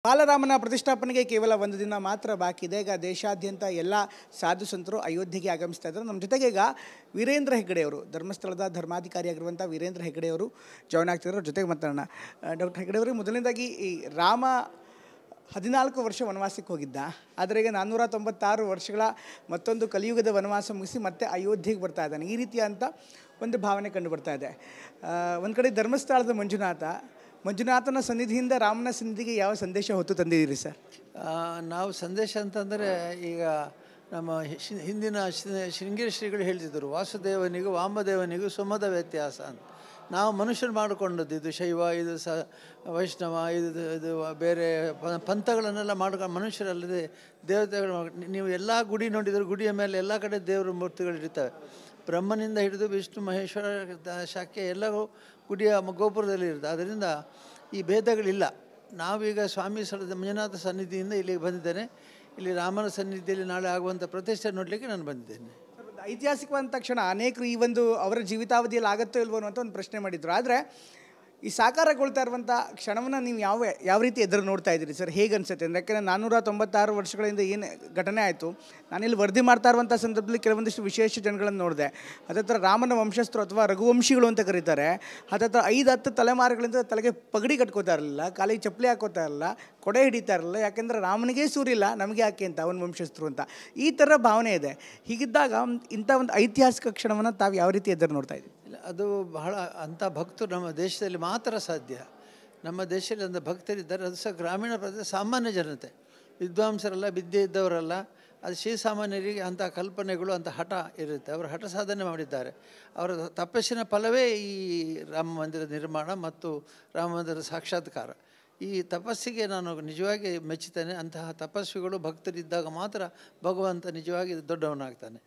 ಬಾಲರಾಮನ ಪ್ರತಿಷ್ಠಾಪನೆಗೆ ಕೇವಲ ಒಂದು ದಿನ ಮಾತ್ರ ಬಾಕಿ ಇದೆ. ಈಗ ದೇಶಾದ್ಯಂತ ಎಲ್ಲ ಸಾಧು ಸಂತರು ಅಯೋಧ್ಯೆಗೆ ಆಗಮಿಸ್ತಾ ಇದ್ದಾರೆ. ನಮ್ಮ ಜೊತೆಗೆ ಈಗ ವೀರೇಂದ್ರ ಹೆಗ್ಗಡೆ ಅವರು, ಧರ್ಮಸ್ಥಳದ ಧರ್ಮಾಧಿಕಾರಿಯಾಗಿರುವಂಥ ವೀರೇಂದ್ರ ಹೆಗ್ಗಡೆ ಅವರು ಜಾಯ್ನ್ ಆಗ್ತಿದ್ದಾರೆ. ಜೊತೆಗೆ ಮಾತಾಡೋಣ. ಡಾಕ್ಟರ್ ಹೆಗ್ಗಡೆ ಅವರು, ಮೊದಲನೇದಾಗಿ ಈ ರಾಮ 14 ವರ್ಷ ವನವಾಸಕ್ಕೆ ಹೋಗಿದ್ದ, ಆದರೆ ಈಗ 496 ವರ್ಷಗಳ ಮತ್ತೊಂದು ಕಲಿಯುಗದ ವನವಾಸ ಮುಗಿಸಿ ಮತ್ತೆ ಅಯೋಧ್ಯೆಗೆ ಬರ್ತಾ ಇದ್ದಾನೆ. ಈ ರೀತಿಯಾದಂಥ ಒಂದು ಭಾವನೆ ಕಂಡು ಬರ್ತಾ ಇದೆ. ಒಂದು ಕಡೆ ಧರ್ಮಸ್ಥಳದ ಮಂಜುನಾಥನ ಸನ್ನಿಧಿಯಿಂದ ರಾಮನ ಸನ್ನಿಧಿಗೆ ಯಾವ ಸಂದೇಶ ಹೊತ್ತು ತಂದಿದ್ದೀರಿ ಸರ್? ನಾವು ಸಂದೇಶ ಅಂತಂದರೆ, ಈಗ ನಮ್ಮ ಹಿಂದಿನ ಶೃಂಗೇರಿ ಶ್ರೀಗಳು ಹೇಳ್ತಿದ್ದರು, ವಾಸುದೇವನಿಗೂ ವಾಮದೇವನಿಗೂ ಸುಮದ ವ್ಯತ್ಯಾಸ ಅಂತ. ನಾವು ಮನುಷ್ಯರು ಮಾಡಿಕೊಂಡದ್ದು, ಇದು ಶೈವ, ಇದು ವೈಷ್ಣವ, ಇದು ಬೇರೆ ಪಂಥಗಳನ್ನೆಲ್ಲ ಮಾಡ್ಕೊಂಡು ಮನುಷ್ಯರಲ್ಲದೆ ದೇವತೆಗಳು. ನೀವು ಎಲ್ಲ ಗುಡಿ ನೋಡಿದರೆ ಗುಡಿಯ ಮೇಲೆ ಎಲ್ಲ ಕಡೆ ದೇವರ ಮೂರ್ತಿಗಳಿರ್ತವೆ. ಬ್ರಹ್ಮನಿಂದ ಹಿಡಿದು ವಿಷ್ಣು ಮಹೇಶ್ವರ ಶಾಖೆ ಎಲ್ಲವೂ ಗುಡಿಯ ಗೋಪುರದಲ್ಲಿ ಇರುತ್ತೆ. ಅದರಿಂದ ಈ ಭೇದಗಳಿಲ್ಲ. ನಾವೀಗ ಸ್ವಾಮಿ ಸ್ಥಳದ ಮಂಜುನಾಥ ಸನ್ನಿಧಿಯಿಂದ ಇಲ್ಲಿಗೆ ಬಂದಿದ್ದೇನೆ. ಇಲ್ಲಿ ರಾಮನ ಸನ್ನಿಧಿಯಲ್ಲಿ ನಾಳೆ ಆಗುವಂಥ ಪ್ರತಿಷ್ಠೆ ನೋಡಲಿಕ್ಕೆ ನಾನು ಬಂದಿದ್ದೇನೆ. ಐತಿಹಾಸಿಕವಾದ ತಕ್ಷಣ ಅನೇಕರು ಈ ಒಂದು ಅವರ ಜೀವಿತಾವಧಿಯಲ್ಲಿ ಆಗುತ್ತೋ ಇಲ್ವೋ ಅನ್ನುವಂಥ ಒಂದು ಪ್ರಶ್ನೆ ಮಾಡಿದರು. ಆದರೆ ಈ ಸಾಕಾರಗೊಳ್ತಾ ಇರುವಂಥ ಕ್ಷಣವನ್ನು ನೀವು ಯಾವ ರೀತಿ ಎದುರು ನೋಡ್ತಾ ಇದ್ದೀರಿ ಸರ್? ಹೇಗೆ ಅನಿಸುತ್ತೆ? ಯಾಕೆಂದರೆ 496 ವರ್ಷಗಳಿಂದ ಏನು ಘಟನೆ ಆಯಿತು, ನಾನಿಲ್ಲಿ ವರದಿ ಮಾಡ್ತಾ ಇರುವಂಥ ಸಂದರ್ಭದಲ್ಲಿ ಕೆಲವೊಂದಿಷ್ಟು ವಿಶೇಷ ಜನಗಳನ್ನು ನೋಡಿದೆ. ಹತ್ತತ್ರ ರಾಮನ ವಂಶಸ್ಥರು ಅಥವಾ ರಘುವಂಶಿಗಳು ಅಂತ ಕರೀತಾರೆ. ಹತ್ತತ್ರ 5-10 ತಲೆಮಾರುಗಳಿಂದ ತಲೆಗೆ ಪಗಡಿ ಕಟ್ಕೋತಾ ಇರಲಿಲ್ಲ, ಕಾಲಿಗೆ ಚಪ್ಪಲಿ ಹಾಕೋತಾ ಇರಲಿಲ್ಲ, ಕೊಡೆ ಹಿಡಿತಾ ಇರಲಿಲ್ಲ. ಯಾಕೆಂದರೆ ರಾಮನಿಗೆ ಸೂರಿಲ್ಲ, ನಮಗೆ ಯಾಕೆ ಅಂತ, ಅವನ ವಂಶಸ್ಥರು ಅಂತ ಈ ಥರ ಭಾವನೆ ಇದೆ. ಹೀಗಿದ್ದಾಗ ಇಂಥ ಒಂದು ಐತಿಹಾಸಿಕ ಕ್ಷಣವನ್ನು ತಾವು ಯಾವ ರೀತಿ ಎದುರು ನೋಡ್ತಾ ಇದ್ದೀವಿ? ಅದು ಬಹಳ ಅಂಥ ಭಕ್ತರು ನಮ್ಮ ದೇಶದಲ್ಲಿ ಮಾತ್ರ ಸಾಧ್ಯ. ನಮ್ಮ ದೇಶದಲ್ಲಿ ಅಂಥ ಭಕ್ತರಿದ್ದಾರೆ. ಅದು ಸಹ ಗ್ರಾಮೀಣ ಪ್ರದೇಶ, ಸಾಮಾನ್ಯ ಜನತೆ, ವಿದ್ವಾಂಸರಲ್ಲ, ವಿದ್ಯೆ ಇದ್ದವರಲ್ಲ. ಅದು ಶ್ರೀಸಾಮಾನ್ಯರಿಗೆ ಅಂಥ ಕಲ್ಪನೆಗಳು, ಅಂಥ ಹಠ ಇರುತ್ತೆ. ಅವರು ಹಠ ಸಾಧನೆ ಮಾಡಿದ್ದಾರೆ. ಅವರ ತಪಸ್ಸಿನ ಫಲವೇ ಈ ರಾಮ ಮಂದಿರ ನಿರ್ಮಾಣ ಮತ್ತು ರಾಮ ಮಂದಿರ ಸಾಕ್ಷಾತ್ಕಾರ. ಈ ತಪಸ್ಸಿಗೆ ನಾನು ನಿಜವಾಗಿ ಮೆಚ್ಚುತ್ತೇನೆ. ಅಂತಹ ತಪಸ್ವಿಗಳು ಭಕ್ತರಿದ್ದಾಗ ಮಾತ್ರ ಭಗವಂತ ನಿಜವಾಗಿ ದೊಡ್ಡವನಾಗ್ತಾನೆ.